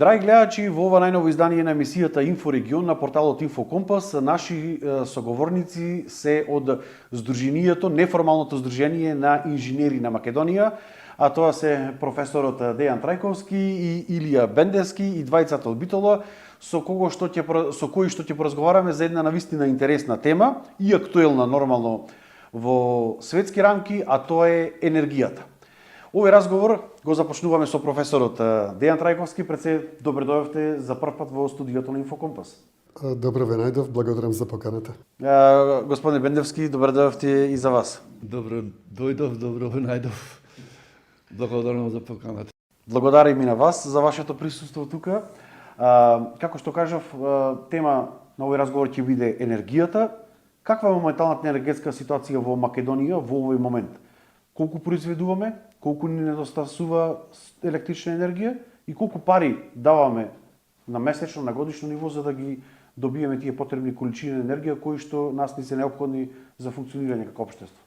Драги гледачи, во ова најново издание на емисијата Инфорегион на порталот Инфокомпас, наши соговорници се од Сдруженијето, неформалното Сдружение на инженери на Македонија, а тоа се професорот Дејан Трајковски и Илија Бендевски и двајцата од Битола, со кои што ќе поразговараме за една навистина интересна тема и актуелна нормално во светски рамки, а тоа е енергијата. Овој разговор го започнуваме со професорот Дејан Трајковски. Пред се, добре дојавте за прв пат во студиото на Инфокомпас. Добро ве најдов, благодарам за поканата. Господине Бендевски, добре дојавте и за вас. Добро дојдов, добро ве најдов. Благодарам за поканата. Благодарим и на вас за вашето присуство тука. Како што кажав, тема на овој разговор ќе биде енергијата. Каква е моменталната енергетска ситуација во Македонија во овој момент? Колку произведуваме, колку ни недостасува електрична енергија и колку пари даваме на месечно, на годишно ниво за да ги добиеме тие потребни количини енергија кои што нас ни се неопходни за функционирање како општество.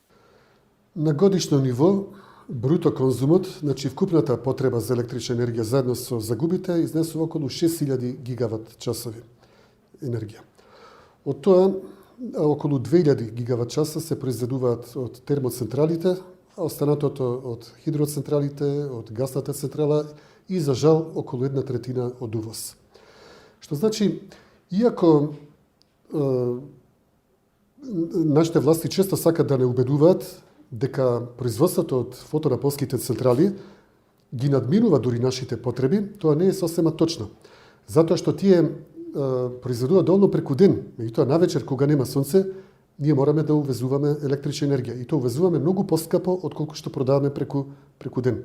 На годишно ниво бруто конзумот, значи вкупната потреба за електрична енергија заедно со загубите изнесува околу 6000 гигават часови енергија. Од тоа околу 2000 гигават часа се произведуваат од термоцентралите, а останатото од хидроцентралите, од гасната централа и за жал околу 1/3 од увоз. Што значи, иако нашите власти често сакат да не убедуваат дека производството од фотонапонските централи ги надминува дури нашите потреби, тоа не е сосема точно. Затоа што тие произведуваат доволно преку ден, меѓутоа навечер кога нема сонце, ние мораме да увезуваме електрична енергија и тоа увезуваме многу поскапо отколку што продаваме преку ден.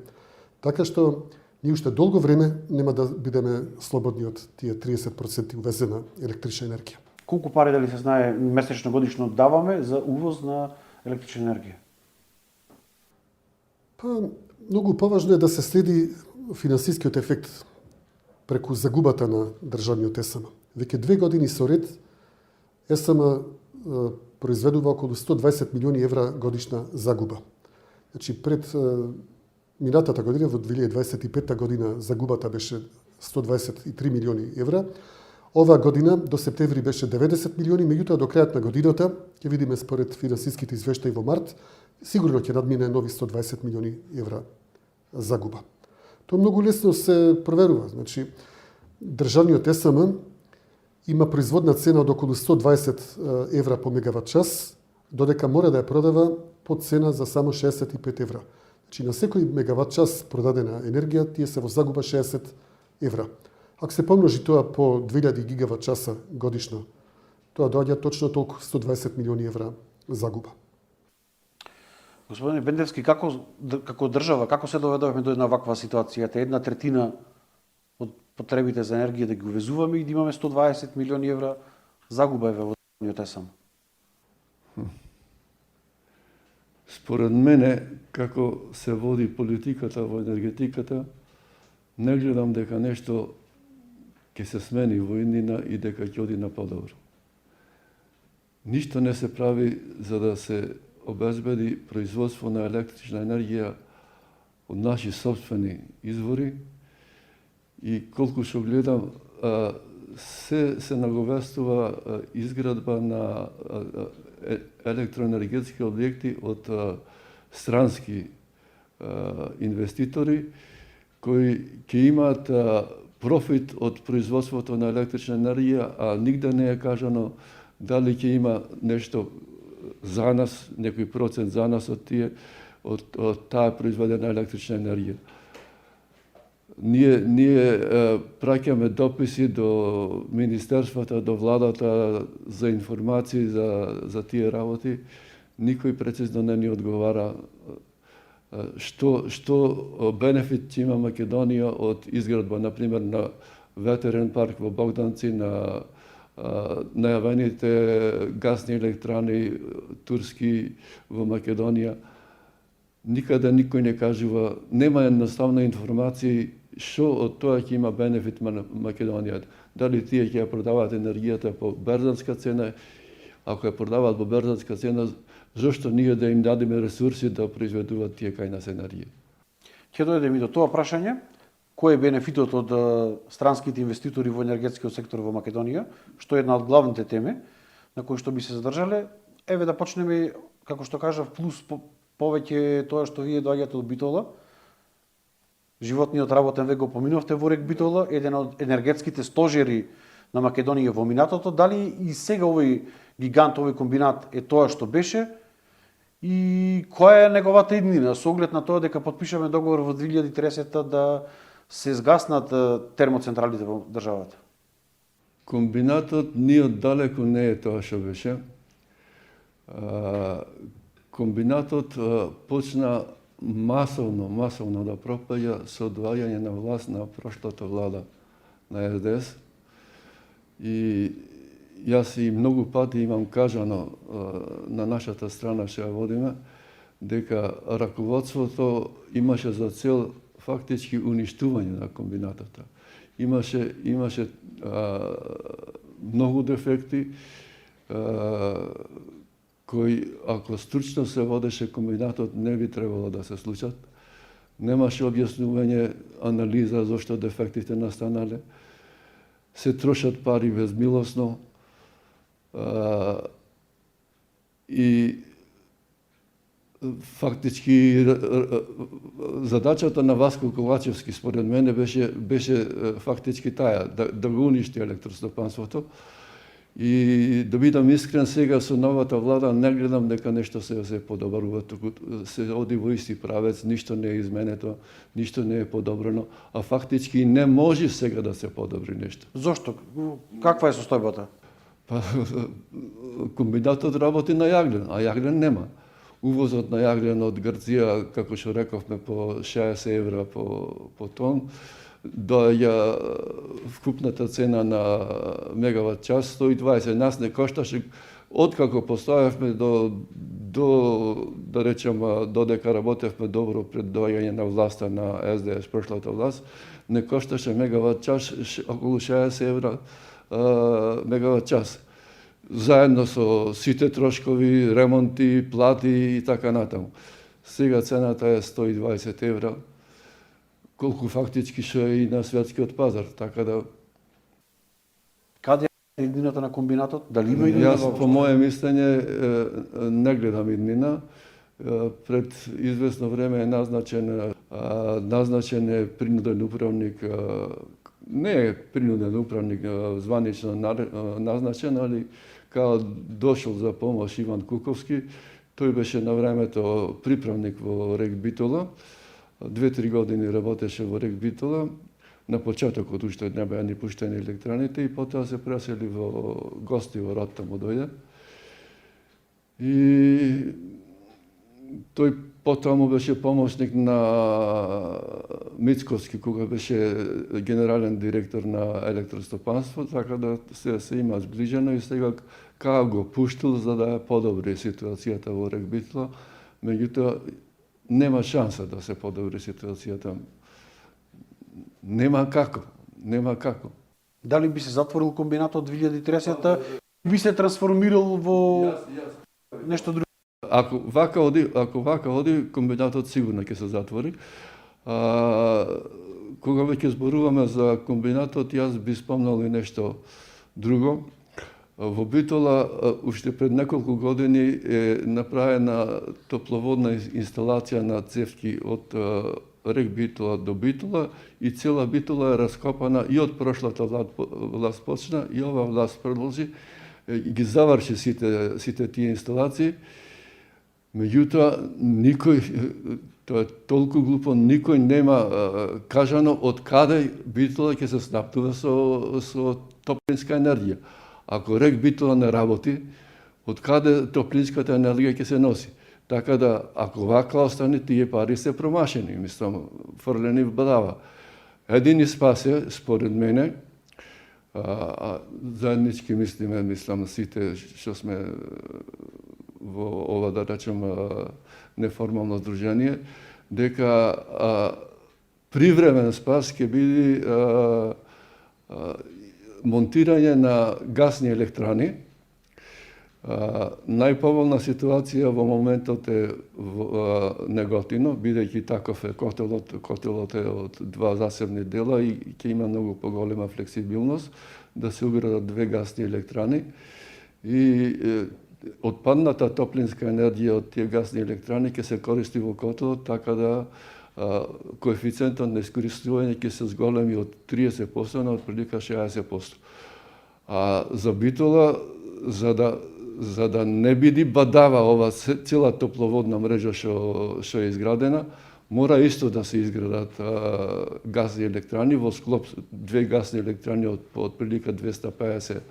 Така што ние уште долго време нема да бидеме слободни од тие 30% увезена електрична енергија. Колку пари, дали се знае, месечно годишно даваме за увоз на електрична енергија? Многу поважно е да се следи финансискиот ефект преку загубата на државниот ЕСМ. Веќе 2 години со ред ЕСМ произведува околу 120 милиони евра годишна загуба. Значи пред минатата година, во 2025 година, загубата беше 123 милиони евра. Ова година до септември беше 90 милиони, меѓутоа до крајот на годината, ќе видиме според финансиските извештаи во март, сигурно ќе надмине нови 120 милиони евра загуба. Тоа многу лесно се проверува. Значи, државниот ЕСМ има производна цена од околу 120 евра по мегават час, додека мора да ја продава по цена за само 65 евра. Значи, на секој мегават час продадена енергија, тие се во загуба 60 евра. Ако се помножи тоа по 2000 гигават часа годишно, тоа доаѓа точно толку 120 милиони евра загуба. Господине Бендевски, како држава, како се доведовме до една ваква ситуација? 1/3 од потребите за енергија да ги увезуваме и да имаме 120 милиони евра загуба еве во државниот ЕСМ? Според мене, како се води политиката во енергетиката, не гледам дека нешто ќе се смени во иднина и дека ќе оди на подобро. Ништо не се прави за да се обезбеди производство на електрична енергија од наши собствени извори и колку што гледам, се наговестува изградба на електроенергетски објекти од странски инвеститори кои ќе имаат профит од производството на електрична енергија, а нигде не е кажано дали ќе има нешто за нас, некој процент за нас од таа произведена електрична енергија. Ние праќаме дописи до министерствата, до владата за информации за тие работи. Никој прецизно не ни одговара што бенефит ќе има Македонија од изградба, например, на ветерен парк во Богданци, на најавените гасни електрани турски во Македонија. Никаде никој не кажува, нема едноставна информација што од тоа ќе има бенефит на Македонија. Дали тие ќе ја продаваат енергијата по берзанска цена, ако ја продаваат по берзанска цена, зошто ние да им дадеме ресурси да произведуваат тие кај нас енергија? Ќе дојдеме и до тоа прашање. кој е бенефитот од странските инвеститори во енергетскиот сектор во Македонија, што е една од главните теми на кои што би се задржале. Еве да почнеме, како што кажав, плюс повеќе тоа што вие доаѓате од Битола. Животниот работен век го поминовте во РЕК Битола, еден од енергетските стожери на Македонија во минатото. Дали и сега овој гигант, овој комбинат е тоа што беше и која е неговата иднина со оглед на тоа дека потпишаме договор во 2030 да се згаснат термоцентралите во државата? Комбинатот ни оддалеку не е тоа што беше. Комбинатот почна масовно да пропаѓа со доаѓање на власт на прошлата влада на СДС. И јас и многу пати имам кажано на нашата страна што ја водиме, дека раководството имаше за цел фактички уништување на комбинатата. Имаше многу дефекти, кои, ако стручно се водеше комбинатот, не би требало да се случат. Немаше објаснување, анализа зошто дефектите настанале. Се трошат пари безмилосно. И фактички задачата на Васко Ковачевски според мене беше фактички таа да го уништи електростопанството. И да бидам искрен, сега со новата влада не гледам дека нешто се подобрува, туку се оди во исти правец, ништо не е изменето, ништо не е подобрено, а фактички не може сега да се подобри нешто. Зошто? Каква е состојбата? Па комбинатот работи на јаглен, а јаглен нема. Увозот на јаглен од Грција, како што рековме, по 60 евра по тон, доаѓа вкупната цена на мегават час 120. Нас не кошташе, откако постоевме до да речем, додека работевме добро пред доаѓање на власта на СДС, прошлата власт, не кошташе мегават час околу 60 евра мегават час. Заедно со сите трошкови, ремонти, плати и така натаму. Сега цената е 120 евра, колку фактички што е и на светскиот пазар, така да... Каде е иднината на комбинатот? Дали има иднина? Јас, по моје мислење, не гледам иднина. Пред известно време е назначен принуден управник, не е принуден управник званично назначен, али као дошол за помош Иван Куковски. Тој беше на времето приправник во РЕК Битола. 2-3 години работеше во РЕК Битола. На почетокот уште не беа ни пуштени електраните и потоа се пресели во гости во Ротта му дојде. И тој потаму беше помошник на Мицковски, кога беше генерален директор на електростопанство, така да се има зближено и сега као го пуштил за да подобри ситуацијата во РЕК Битола. Меѓутоа, нема шанса да се подобри ситуацијата. Нема како. Дали би се затворил комбинатот 2030 би се трансформирал во нешто друго? Ако вака оди, комбинатот сигурно ќе се затвори. Кога веќе зборуваме за комбинатот, јас би спомнал и нешто друго. Во Битола уште пред неколку години е направена топловодна инсталација на цевки од РЕК Битола до Битола и цела Битола е раскопана и од прошлата власт почна и ова власт продолжи и ги заврши сите тие инсталации. Меѓутоа, никој, тоа е толку глупо, никој нема кажано од каде Битола ќе се снабдува со топлинска енергија. Ако РЕК Битола не работи, од каде топлинската енергија ќе се носи? Така да, ако вака остане, тие пари се промашени, мислам, фрлени в бадава. Едини спас е, според мене, заеднички мислам, сите што сме во ова, да речем, неформално здружение, дека привремен спас ќе биде монтирање на гасни електрани Најповолна ситуација во моментот е Неготино, бидејќи таков е котелот е од два засебни дела и ќе има многу поголема флексибилност да се уградат две гасни електрани и отпадната топлинска енергија од тие гасни електрани ќе се користи во котелот, така да коефициентот на искористување ќе се зголеми од 30% на отприлика 60%. А за Битола, за да не биде бадава ова цела топловодна мрежа што е изградена, мора исто да се изградат газни електрани во склоп две газни електрани од отприлика 250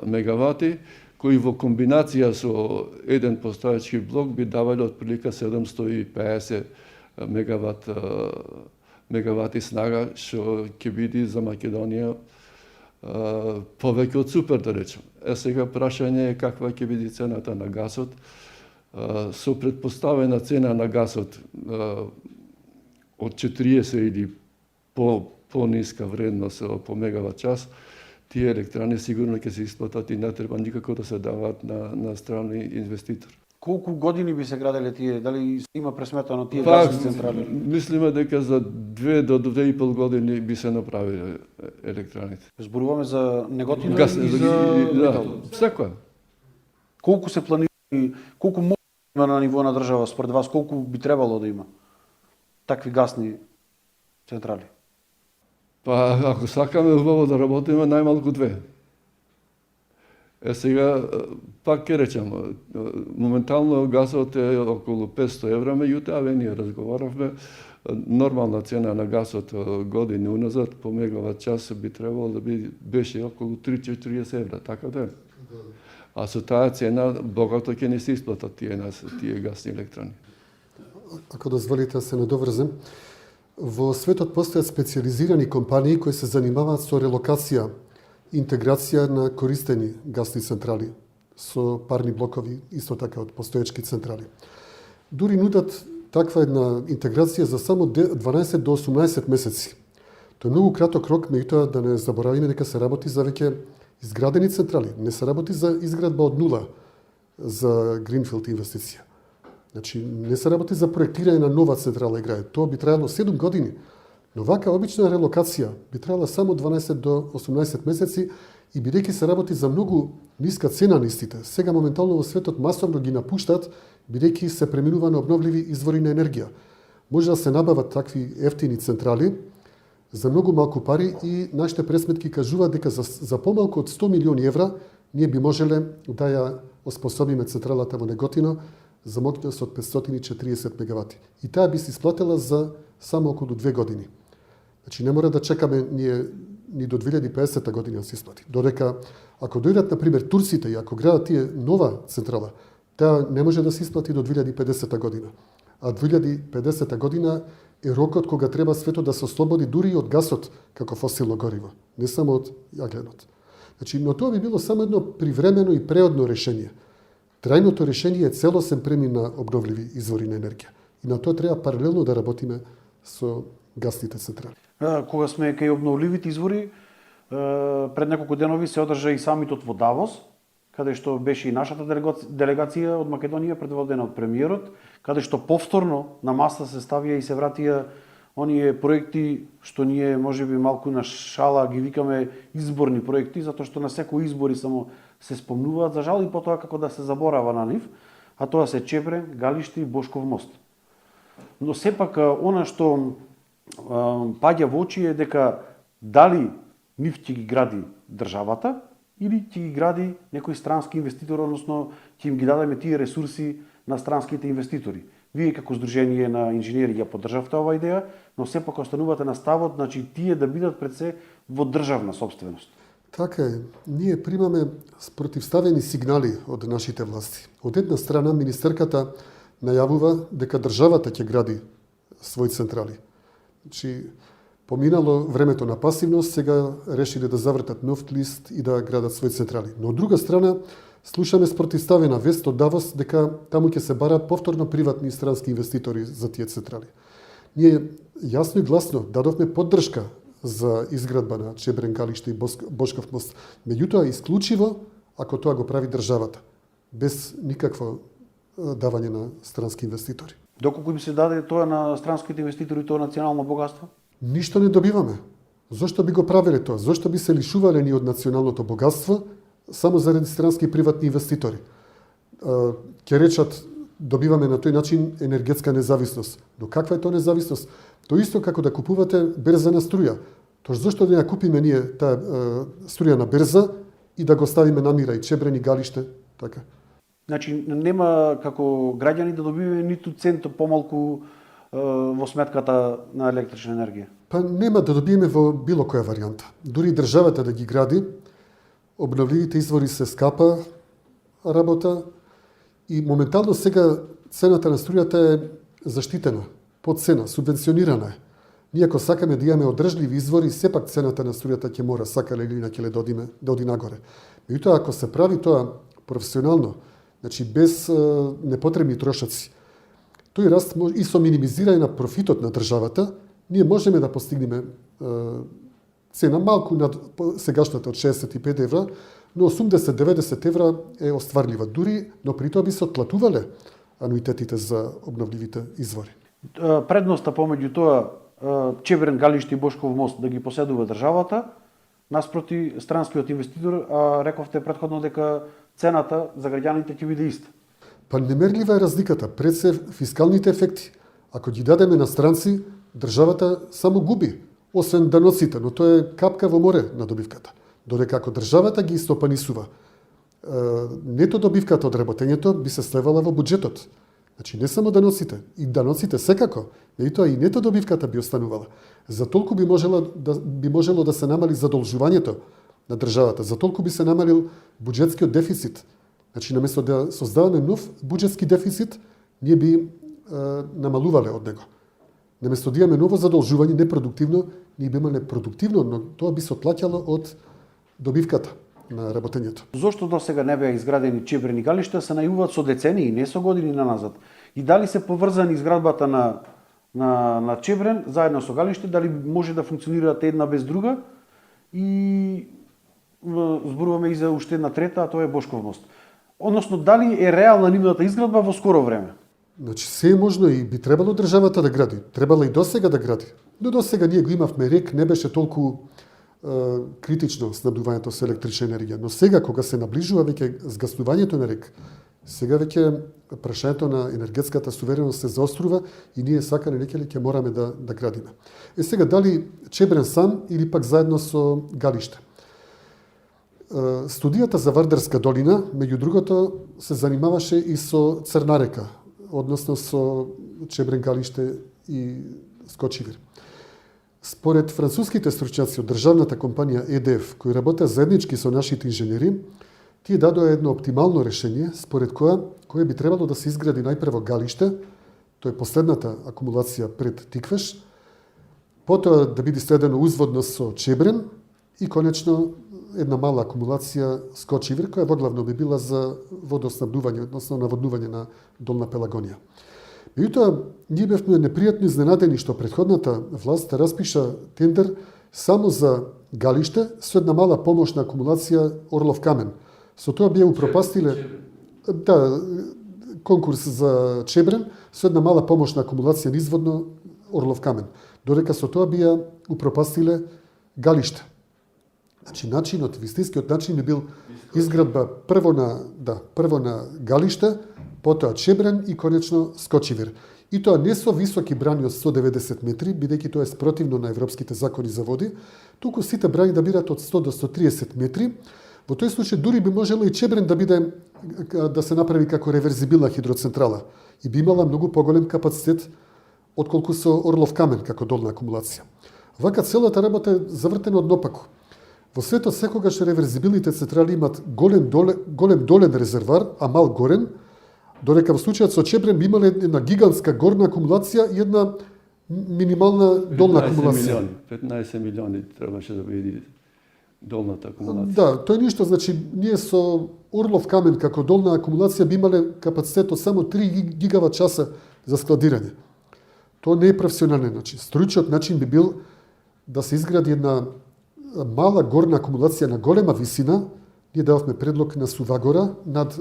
мегавати, кои во комбинација со еден постоечки блок би давале отприлика 750 мегавати снага, што ќе биде за Македонија повеќе од супер, да речем. Сега прашање е каква ќе биде цената на гасот. Со предпоставена цена на гасот од 40 или по-ниска вредност по мегават час, тие електрани сигурно ќе се исплатат и не треба никако да се дават на страни инвеститори. Колку години би се граделе тие? Дали има пресметано тие гасни централи? Мислиме дека за 2 до 2,5 години би се направиле електраните. Зборуваме за Неготино и за да, секоја. Колку се планира, колку може има на ниво на држава според вас, колку би требало да има такви гасни централи? Па ако сакаме убаво да работиме, најмалку 2. Сега, пак ќе речем, моментално гасот е околу 500 евра, меѓутоа, ние разговаравме, нормална цена на гасот години уназад по мегават час би требало да беше околу 3-40 евра, така да е. А со таа цена богато ќе не се исплатат тие гасни електрани. Ако дозволите се надоврзем, во светот постојат специализирани компании кои се занимаваат со релокација, интеграција на користени гасни централи со парни блокови, исто така од постоечки централи. Дури нудат таква една интеграција за само 12 до 18 месеци. Тоа е многу краток рок, меѓутоа да не заборавиме дека се работи за веќе изградени централи, не се работи за изградба од нула за гринфилд инвестиција. Значи, не се работи за проектирање на нова централа и граѓа. Тоа би траело 7 години. Но вака обична релокација би требала само 12 до 18 месеци и бидејќи се работи за многу ниска цена на истите. Сега моментално во светот масовно ги напуштат бидејќи се преминува на обновливи извори на енергија. Може да се набават такви ефтини централи за многу малку пари и нашите пресметки кажуваат дека за помалку од 100 милиони евра ние би можеле да ја оспособиме централата во Неготино за моќност од 540 мегавати. И таа би се исплатила за само околу 2 години. Значи не мора да чекаме ни до 2050 година да се исплати. Додека ако дојдат на пример турците и ако градат тие нова централа, таа не може да се исплати до 2050 година. А 2050 година е рокот кога треба светот да се ослободи дури и од гасот како фосилно гориво, не само од јагленот. Значи, но тоа би било само едно привремено и преодно решение. Трајното решение е целосен премин на обновливи извори на енергија. И на тоа треба паралелно да работиме со гасните централи. Кога сме кај обновливите извори, пред неколку денови се одржа и самитот во Давос, каде што беше и нашата делегација од Македонија предводена од премиерот, каде што повторно на маста се ставија и се вратија оние проекти што ние можеби малку на шала ги викаме изборни проекти, затоа што на секој избори само се спомнуваат, за жал и потоа како да се заборава на нив, а тоа се Чепрен, Галиште и Бошков мост. Но сепак она што паѓа во очи е дека дали нив ќе ги гради државата или ќе ги гради некој странски инвеститор, односно ќе им ги дадеме тие ресурси на странските инвеститори. Вие како Сдружение на инженери ја поддржавте оваа идеја, но сепак останувате на ставот, значи тие да бидат пред се во државна сопственост. Така е. Ние примаме спротивставени сигнали од нашите власти. Од една страна, министерката најавува дека државата ќе гради своји централи. Значи, поминало времето на пасивност, сега решиле да завртат нов лист и да градат своји централи. Но од друга страна, слушаме спротивставена вест од Давос дека таму ќе се бара повторно приватни и странски инвеститори за тие централи. Ние јасно и гласно дадовме поддршка за изградба на Чебрен, Галиште и Бошков мост. Меѓутоа, исклучиво ако тоа го прави државата, без никакво давање на странски инвеститори. Доколку им се даде тоа на странските инвеститори, тоа национално богатство? Ништо не добиваме. Зошто би го правеле тоа? Зошто би се лишувале ни од националното богатство само заради странски приватни инвеститори? Ќе речат, добиваме на тој начин енергетска независност. Но каква е тоа независност? Тоа исто како да купувате берза на струја. Тоа зошто да ја купиме ние таа струја на берза и да го ставиме на мира и Чебрен и Галиште, така? Значи, нема како граѓани да добиваме ниту цент помалку во сметката на електрична енергија. Па нема да добиеме во било која варијанта. Дури државата да ги гради, обновливите извори се скапа работа и моментално сега цената на струјата е заштитена, под цена, субвенционирана е. Ние ако сакаме да имаме одржливи извори, сепак цената на струјата ќе мора сакале или инаќе да оди нагоре. Меѓутоа, ако се прави тоа професионално, значи без непотребни трошоци, тој раст и со минимизирање на профитот на државата, ние можеме да постигнеме цена малку над сегашната од 65 евра, но 80-90 евра е остварлива дури, но при тоа би се отплатувале ануитетите за обновливите извори. Предноста помеѓу тоа Чебрен, Галиште и Бошков мост да ги поседува државата, наспроти странскиот инвеститор, а рековте претходно дека цената за граѓаните ќе биде иста. Па немерлива е разликата, пред се фискалните ефекти. Ако ги дадеме на странци, државата само губи, освен даноците, но тоа е капка во море на добивката. Додека ако државата ги истопанисува, нето добивката од работењето би се слевала во буџетот. Значи не само даноците, и даноците секако, и тоа и нето добивката би останувала. За толку би можело да се намали задолжувањето на државата, за толку би се намалил буџетскиот дефицит. Значи наместо да создаваме нов буџетски дефицит, ние би намалувале од него. Наместо да имаме ново задолжување непродуктивно, ние би имале продуктивно, но тоа би се отплаќало од добивката на работењето. Зошто до сега не беа изградени Чебрен и Галиште, се најуваат со децении, не со години наназад. И дали се поврзани изградбата на Чебрен заедно со Галиште, дали може да функционираат една без друга, и зборуваме и за уште една трета, а тоа е Бошков мост. Односно, дали е реална нивната изградба во скоро време? Значи, се е можно и би требало државата да гради. Требало и досега да гради. Но досега ние го имавме рек, не беше толку критично снабдувањето со електрична енергија. Но сега, кога се наближува веќе згаснувањето на рек, сега веќе прашањето на енергетската сувереност се заострува и ние сакале некеле ќе мораме да градиме. Сега, дали Чебрен сам или пак заедно со Галиште? Студијата за Вардарска долина, меѓу другото, се занимаваше и со Црна река, односно со Чебрен, Галиште и Скочивир. Според француските стручњаци од државната компанија EDF, кои работеа заеднички со нашите инженери, тие дадоа едно оптимално решение, според кое би требало да се изгради најпрво Галиште, тоа е последната акумулација пред Тиквеш, потоа да биде следено узводно со Чебрен и конечно една мала акумулација Скочивир, која воглавно би била за водоснабдување, односно наводнување на Долна Пелагонија. Меѓутоа, ние бевме непријатно изненадени што претходната власт распиша тендер само за Галиште со една мала помошна акумулација Орлов камен. Со тоа бија упропастиле конкурс за Чебрен со една мала помошна акумулација низводно Орлов камен. Додека со тоа бија упропастиле Галиште. Значи, начинот, вистинскиот начин би бил изградба прво на Галиште, потоа Чебрен и конечно Скочивир. И тоа не со високи брани од 190 метри, бидејќи тоа е спротивно на европските закони за води, туку сите брани да бидат од 100 до 130 метри. Во тој случај дури би можело и Чебрен да се направи како реверзибилна хидроцентрала и би имала многу поголем капацитет отколку со Орлов камен како долна акумулација. Вака целата работа е завртена однопаку. Во светот секогаш реверзибилните централи имат голем долен резервар, а мал горен, додека во случајот со Чебрен би имале една гигантска горна акумулација и една минимална долна акумулација. 15 милиони требаше да биде долната акумулација. Да, тоа е ништо, значи ние со Орлов камен како долна акумулација би имале капацитет од само 3 гигават часа за складирање. Тоа не е професионален начин. Стручниот начин би бил да се изгради една мала горна акумулација на голема висина, Ние дававме предлог на Сувагора над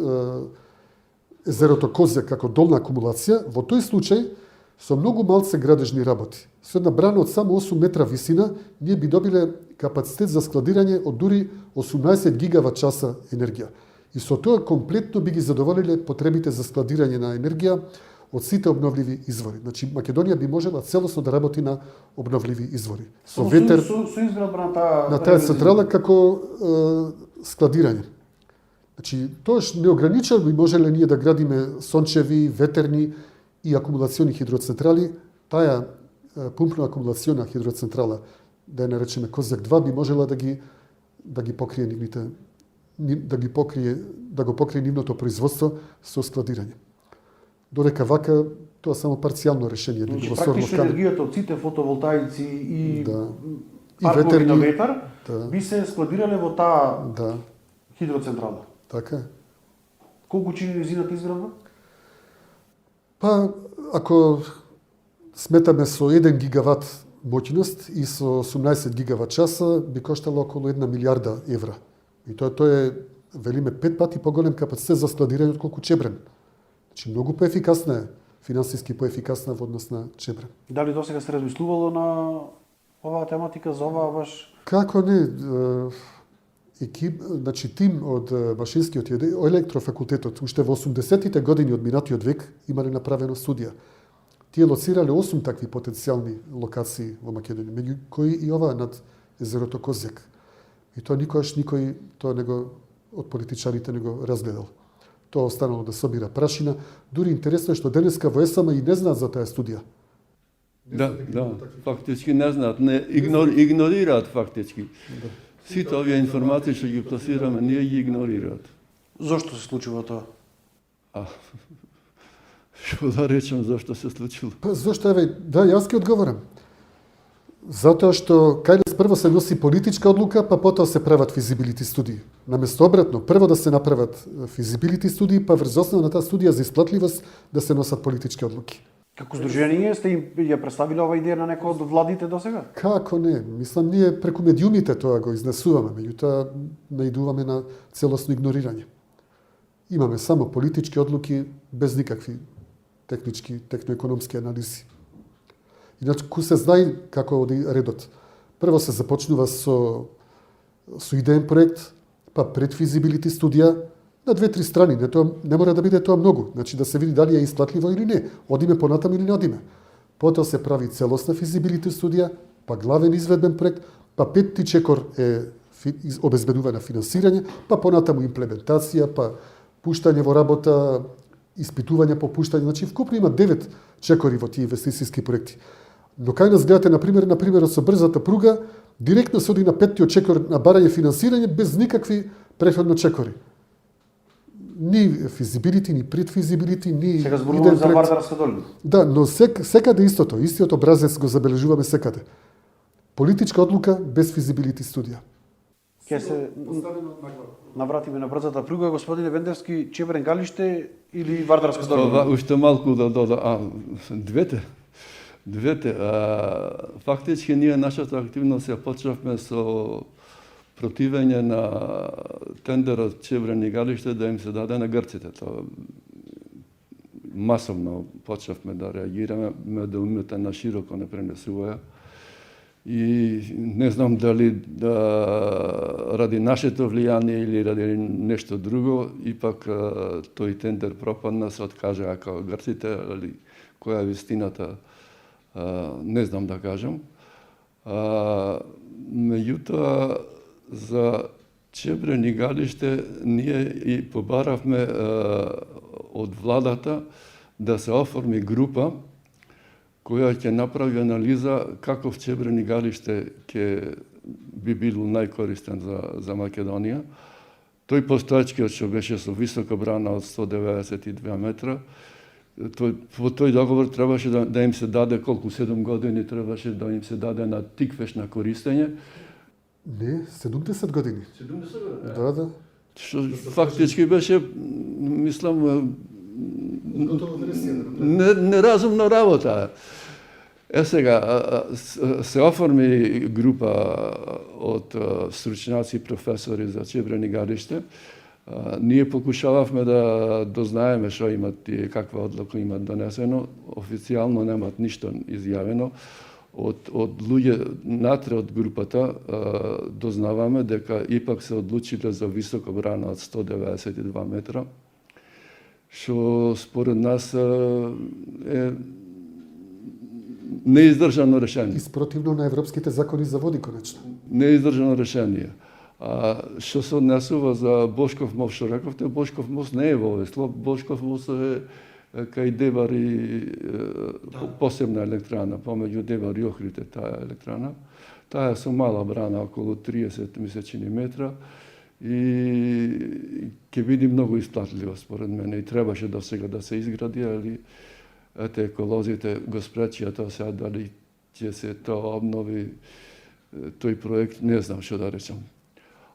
езерото Козјак како долна акумулација. Во тој случај, со многу малце градежни работи, со една брана од само 8 метра висина, ние би добиле капацитет за складирање од дури 18 гигават часа енергија. И со тоа комплетно би ги задоволиле потребите за складирање на енергија од сите обновливи извори. Значи, Македонија би можела целосно да работи на обновливи извори. Со ветер, со изградба на таа централа како складирање. Значи, тоаш неограничено би можеле ние да градиме сончеви, ветерни и акумулациони хидроцентрали. Таа пумпно акумулациона хидроцентрала, да ја наречеме Козјак 2, би можела да ги покрие нивните да го покрие нивното производство со складирање. Додека вака тоа само парцијално решение би било со практично енергијата од сите фотоволтаици и и паркови ветерни на ветар би се складирале во таа хидроцентрала. Така е. Колку чини незината изградба? Па, ако сметаме со 1 гигават моќност и со 18 гигават часа, би коштало околу 1 милиарда евра. И тоа е, велиме, 5 пати поголем капацитет за складирање отколку Чебрен. Значи, многу поефикасна е, финансиски поефикасна во однос на Чебрен. Дали досега се размислувало на оваа тематика за оваа баш? Како не, значи тим од Машинскиот и електрофакултетот уште во 80-тите години од минатиот век имале направено студија. Тие лоцирале 8 такви потенцијални локации во Македонија, меѓу кои и ова над езерото Козјак. И тоа никогаш никој од политичарите не го разгледал. Тоа останало да собира прашина. Дури интересно е што денеска во ЕСАМ и не знаат за таа студија. Да, фактички не знаат, игнорираат фактички. Сите овие информации што ги пласираме, ние ги игнорираат. Зошто се случува тоа? Што да речем зашто се случило? Па зошто јас ќе одговорам. Затоа што кај нас прво се носи политичка одлука, па потоа се прават физибилити студии. Наместо обратно, прво да се направат физибилити студии, па врз основа на таа студија за исплатливост да се носат политички одлуки. Како здружение сте им ја представиле ова идеја на некој од владите досега? Како не? Мислам, ние преку медиумите тоа го изнесуваме, меѓутоа наидуваме на целосно игнорирање. Имаме само политички одлуки без никакви технички, техноекономски анализи. Иначе, ку се знае како оди редот. Прво се започнува со идеен проект, па предфизибилити студија, на 2-3 страни, не мора да биде тоа многу, значи да се види дали е исплатливо или не, одиме понатаму или не одиме. Потоа се прави целосна физибилити студија, па главен изведбен проект, па 5 чекор е обезбедувана финансирање, па понатаму имплементација, па пуштање во работа, испитување по пуштање, значи вкупно има 9 чекори во тие инвестицијски проекти. Но кај нас гледате, например, со брзата пруга, директно се оди на 5-тиот чекор на барање финансирање без никакви претходно чекори. Ни физибилити, ни предфизибилити, ни сега зборуваме за Вардарска долина. Да, но секаде истото, истиот образец го забележуваме секаде. Политичка одлука без физибилити студија. Ке се навратиме на брзата пруга, господине Вендевски, Чебрен Галиште или Вардарска долина? Уште малку да дода, двете. Фактички ние нашата активност ја почнавме со противење на тендерот Чебрен и Галиште да им се даде на грците. Тоа масовно почнавме да реагираме, медиумите на широко не пренесуваја. И не знам дали ради нашето влијание или ради нешто друго, ипак тој тендер пропадна, се откажа како грците, или која е вистината, не знам да кажам. Меѓутоа, за Чебрен и Галиште ние и побаравме од владата да се оформи група која ќе направи анализа каков Чебрен и Галиште ќе би бил најкористен за Македонија. Тој постоечкиот што беше со висока брана од 192 метра, во тој договор требаше да им се даде колку 7 години требаше да им се даде на тиквеш на користење. Не, 70 години. 70 години? Да. Што фактички беше, мислам, неразумна работа. Сега, се оформи група од стручњаци и професори за Чебрен и Гадиште. Ние покушававме да дознаеме што имат тие, каква одлука имат донесено. Официјално немат ништо изјавено. Од луѓе натре од групата дознаваме дека ипак се одлучиле за висока брана од 192 метра, што според нас е неиздржано решение. Испротивно на европските закони за води, конечно. Неиздржано решение. Што се однесува за Бошков мост, што рековте, Бошков мост не е во Весло, Бошков мост е кај Девар и посебна електрана, помеѓу Девар и Охрите таа електрана. Таа е со мала брана, околу 30 месечини метра, и ќе биде многу исплатливо според мене, и требаше до сега да се изгради, али ете еколозите го спречија тоа сега, дали ќе се тоа обнови тој проект, не знам што да речам.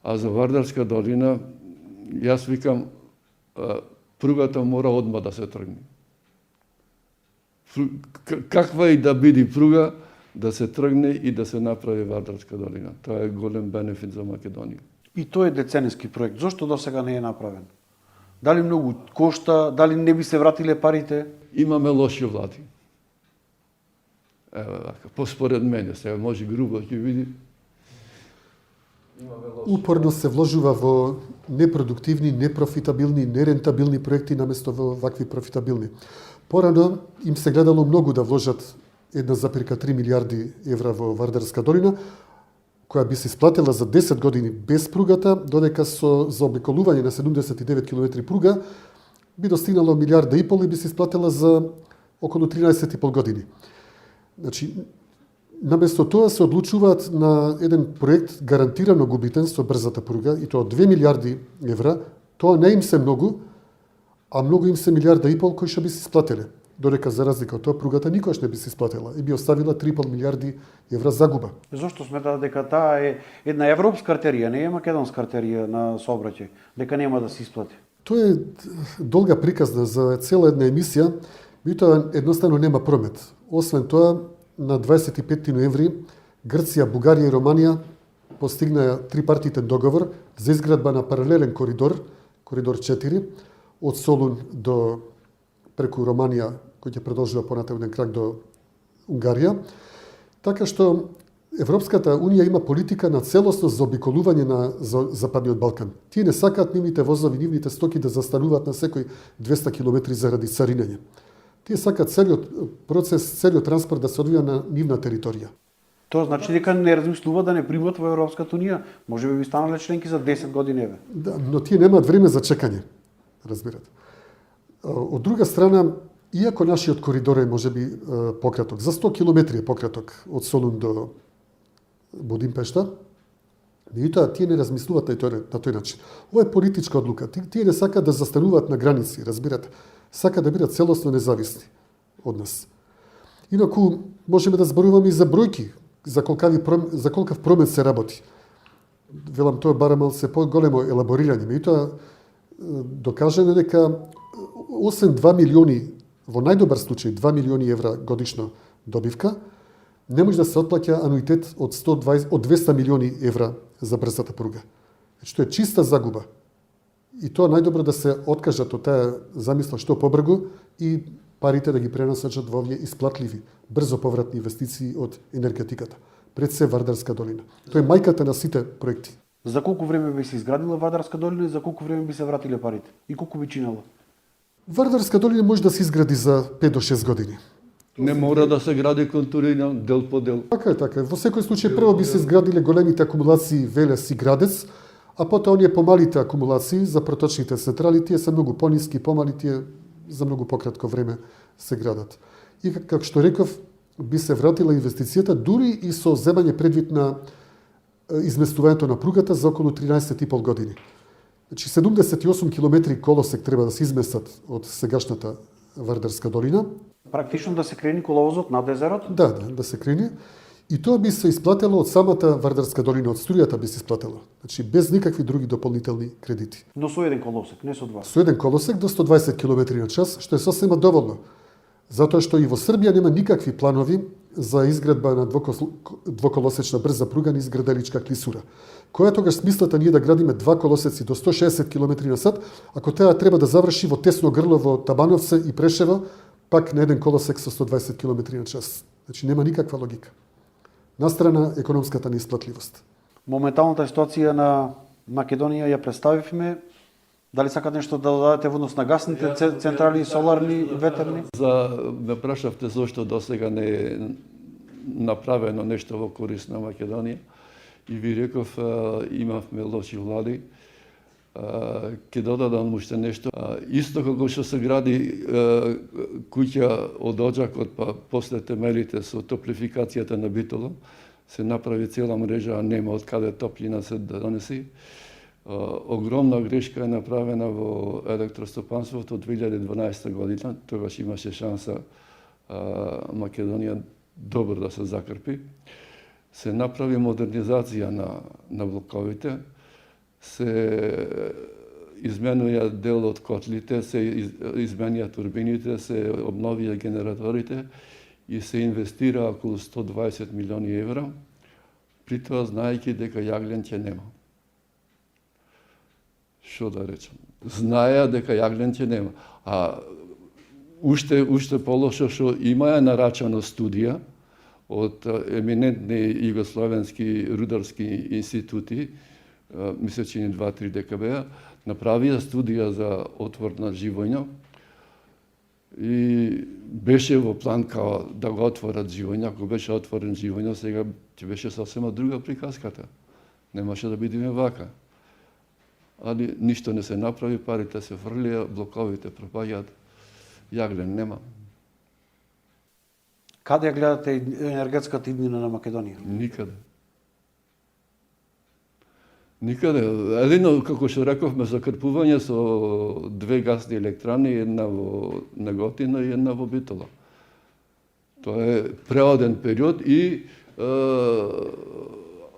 А за Вардарска долина, јас викам, пругата мора одма да се тргне. Каква и да биде пруга, да се тргне и да се направи Вардарска долина. Тоа е голем бенефит за Македонија. И тој е деценески проект. Зошто до сега не е направен? Дали многу кошта, дали не би се вратиле парите? Имаме лоши влади. Ево така, поспоред мене, сега може грубо ќе види. Упорно се вложува во непродуктивни, непрофитабилни, нерентабилни проекти наместо во вакви профитабилни. Порано им се гледало многу да вложат 1,3 милиарди евра во Вардарска долина, која би се исплатила за 10 години без пругата, додека со заобиколување на 79 км пруга би достигнало 1,5 милиарда и би се исплатила за околу 13,5 години. Значи, наместо тоа се одлучуваат на еден проект гарантирано губитен со брзата пруга, и тоа 2 милиарди евра. Тоа не им се многу, а многу им се 1,5 милиарда кои што би се исплатиле. Додека за разлика од тоа пругата никош не би се исплатила и би оставила 3,5 милиарди евра загуба. Зошто сметат дека таа е една европска артерија, не е македонска артерија на сообраќај, дека нема да се исплати? Тоа е долга приказна за цела една емисија, меѓутоа едноставно нема промет. Освен тоа, на 25 ноември Грција, Бугарија и Романија постигнаа трипартитен договор за изградба на паралелен коридор, коридор 4, од Солун до преку Романија, кој ќе продолжува понатаму крак до Унгарија. Така што Европската Унија има политика на целосно заобиколување на Западниот Балкан. Тие не сакаат нивните возови, нивните стоки да застануваат на секој 200 километри заради царинење. Тие сакаат целиот процес, целиот транспорт да се одвија на нивна територија. Тоа значи дека не размислува да не примат во Европската Унија. Може би станале членки за 10 години еве. Да, но тие немаат време за чекање, разбирате. Од друга страна, иако нашиот коридор е можеби пократок, за 100 километри е пократок од Солун до Будимпешта, меѓутоа тие не размислуваат на тој начин. Ова е политичка одлука. Тие не сакаат да застануваат на граници, разбирате. Сакаат да бидат целосно независни од нас. Инаку можеме да зборуваме и за бројки, за колкав промет се работи. Велам, тоа барам малце по-големо елаборирање, меѓутоа докажено дека освен 2 милиони, во најдобар случај 2 милиони евра годишно добивка, не може да се отплаќа ануитет од 200 милиони евра за брзата пруга. Значи, тоа е чиста загуба. И тоа најдобро да се откажат од таа замисла што побрзо и парите да ги пренасочат во овие исплатливи, брзо повратни инвестиции од енергетиката. Пред се Вардарска долина. Тоа е мајката на сите проекти. За колку време би се изградила Вардарска долина и за колку време би се вратиле парите? И колку би чинела? Вардарска долина може да се изгради за 5 до 6 години. Не мора да се гради контурина дел по дел. Така е, така е. Во секој случај прво би се изградиле големите акумулации Велес и Градец, а потоа оние помалите акумулации за проточните централи, тие се многу пониски, помали, тие за многу пократко време се градат. И како што реков, би се вратила инвестицијата дури и со земање предвид на изместувањето на пругата за околу 13,5 години. Значи 78 километри колосек треба да се изместат од сегашната Вардарска долина. Практично да се крени коловозот над езерото? Да се крени. И тоа би се исплатело од самата Вардарска долина, од струјата би се исплатело. Значи без никакви други дополнителни кредити. Но со еден колосек, не со два. Со еден колосек до 120 км на час, што е сосема доволно. Затоа што и во Србија нема никакви планови за изградба на двоколосечна брза пруга низ Грделичка клисура. Која е тогаш смислата ние да градиме два колосеци до 160 км на сат, ако таа треба да заврши во тесно грло во Табановце и Прешево, пак на еден колосек со 120 км на час. Значи нема никаква логика. Настрана економската неисплатливост. Моменталната ситуација на Македонија ја представивме. Дали сакате нешто да додадете во однос на гасните централи, соларни, ветерни? Ме прашавте зошто досега не е направено нешто во корист на Македонија. И ви реков, имавме лоши влади. Ќе додадам уште нешто. Исто како што се гради куќа од оџакот, па после темелите со топлификацијата на Битола, се направи цела мрежа, а нема од каде топлина се да донеси. Огромна грешка е направена во електростопанството од 2012 година. Тогаш имаше шанса Македонија добро да се закрпи. Се направи модернизација на блоковите, се изменува дел од котлите, се изменија турбините, се обновија генераторите и се инвестира околу 120 милиони евра, при тоа знаејќи дека јаглен ќе нема. Што да речам? Знаеа дека јаглен ќе нема. А уште полошо што има нарачана студија од еминентни југословенски рударски институти, мисля че 2-3 ДКБ, направија студија за отворна живоња и беше во план као да го отворат живоња. Ако беше отворен живоња, сега ќе беше сосема друга приказката. Немаше да бидеме вака. Али ништо не се направи, парите се фрлија, блоковите пропаѓаат, јаглен нема. Каде ја гледате енергетската иднина на Македонија? Никаде. Никаде. Едино, како што рековме, закрпување со две гасни електрани, една во Неготино и една во Битола. Тоа е преоден период и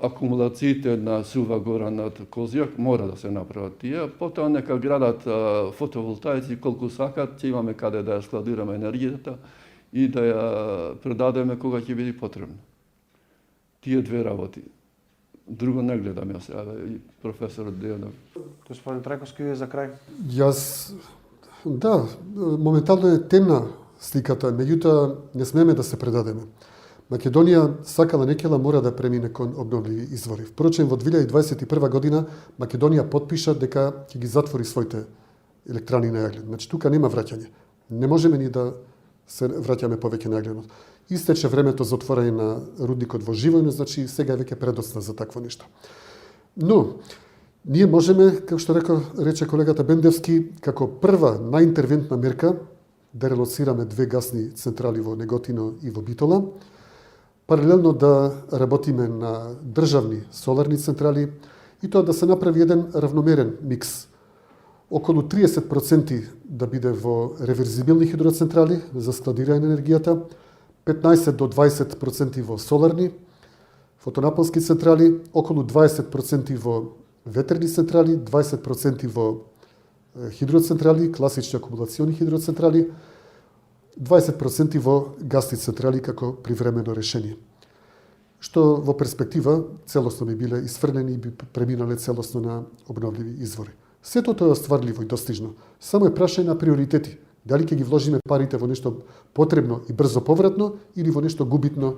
акумулациите на Сува гора над Козјак мора да се направат тие. Потоа нека градат фотоволтаици колку сакат, ќе имаме каде да ја складираме енергијата и да ја предадеме кога ќе биде потребно. Тие две работи. Друго не гледам јас, и професорот Дејанов. Господин Трајковски, вие за крај? Јас, да, моментално е темна сликата, меѓутоа не смееме да се предадеме. Македонија сакала некела мора да премине кон обновливи извори. Впрочем, во 2021 година Македонија потпиша дека ќе ги затвори своите електрани на јаглен. Значи, тука нема враќање. Не можеме ни да се враќаме повеќе на јагленот. Истече времето за отворање на рудникот во Живојно, значи сега е веќе предоста за такво нешто. Но, ние можеме, како што рече колегата Бендевски, како прва најинтервентна мерка да релоцираме две гасни централи во Неготино и во Битола, паралелно да работиме на државни соларни централи и тоа да се направи еден равномерен микс. Околу 30% да биде во реверзибилни хидроцентрали за складирање на енергијата, 15 до 20% во соларни, фотонаполски централи, околу 20% во ветерни централи, 20% во хидроцентрали, класични акумулациони хидроцентрали, 20% во гасни централи како привремено решение. Што во перспектива целосно би биле исфрлени и би преминале целосно на обновливи извори. Сето тоа е остварливо и достижно. Само е прашање на приоритети. Дали ќе ги вложиме парите во нешто потребно и брзо повратно или во нешто губитно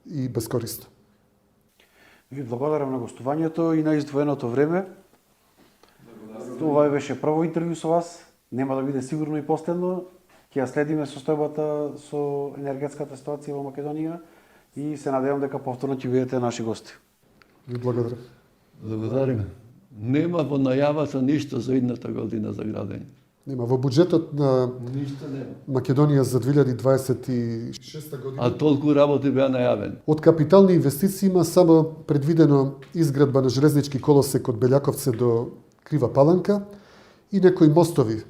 и безкорисно. Ви благодарам на гостувањето и на издвоеното време. Тоа беше прво интервју со вас. Нема да биде сигурно и последно. Ќе ја следиме состојбата со енергетската ситуација во Македонија и се надевам дека повторно ќе бидете наши гости. Ви благодарам. Благодариме. Нема во најавата ништо за идната година за градење. Нема. Во буџетот на Ништо нема. Македонија за 2026 година А толку работи беа најавени. од капитални инвестиции има само предвидено изградба на железнички колосек од Белјаковце до Крива Паланка и некои мостови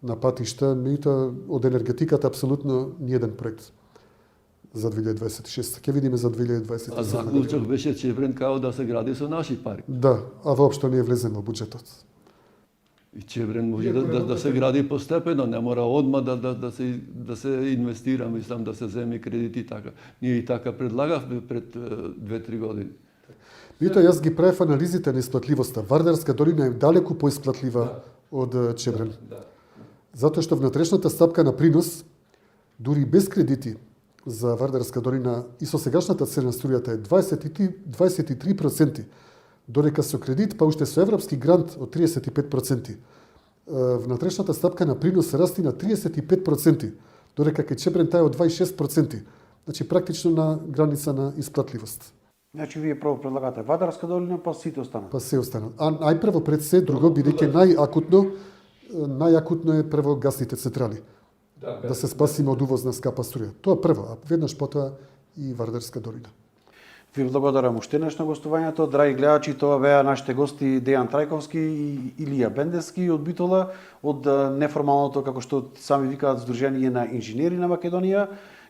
на патишта, меѓутоа од енергетиката апсолутно ниеден проект за 2026. Ќе видиме за 2027. А заклучок беше Чеврен као да се гради со наши пари. Да, а воопшто не е влезен во буџетот. И Чебрен може да се гради постепено, не мора одма да се инвестира, мислам да се земе кредити така. Ние и така предлагавме пред 2-3 години. Меѓутоа, јас ги правев анализите на исплатливоста. Вардарска долина е далеку поисплатлива од Чебрен. Затоа што внатрешната стапка на принос, дури без кредити за Вардарска долина и со сегашната цена струјата е 23%, додека со кредит, па уште со европски грант од 35%. Внатрешната стапка на принос расти на 35%, додека кај Чебрен тај од 26%. Значи практично на граница на исплатливост. Значи вие прво предлагате Вардарска долина, па сите останат. Па се останат. А најпрво пред се друго, бидејќи најакутно е прво гасните централи. Да се спасиме од увозна скапа струја. Тоа прво, а веднаш потоа и Вардарска долина. Ви благодарам уште еднаш на гостувањето. Драги гледачи, тоа беа нашите гости Дејан Трајковски и Илија Бендевски од Битола, од неформалното, како што сами викаат, Сдружение на инженери на Македонија.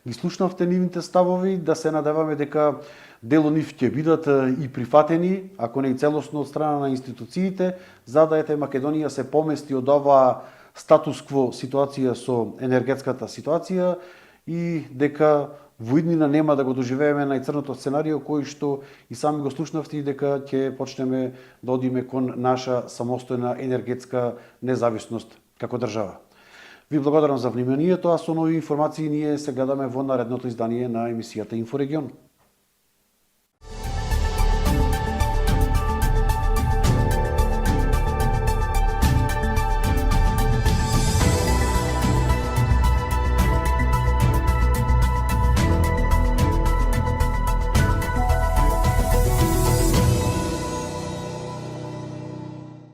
Ги слушнавте нивните ставови, да се надеваме дека дел од нив ќе бидат и прифатени, ако не и целосно од страна на институциите, за да Македонија се помести од оваа статус-кво ситуација со енергетската ситуација и дека во иднина нема да го доживееме најцрното сценарио кој што и сами го слушнавте и дека ќе почнеме да одиме кон наша самостојна енергетска независност како држава. Ви благодарам за вниманието, а со нови информации ние се гледаме во наредното издание на емисијата Инфорегион.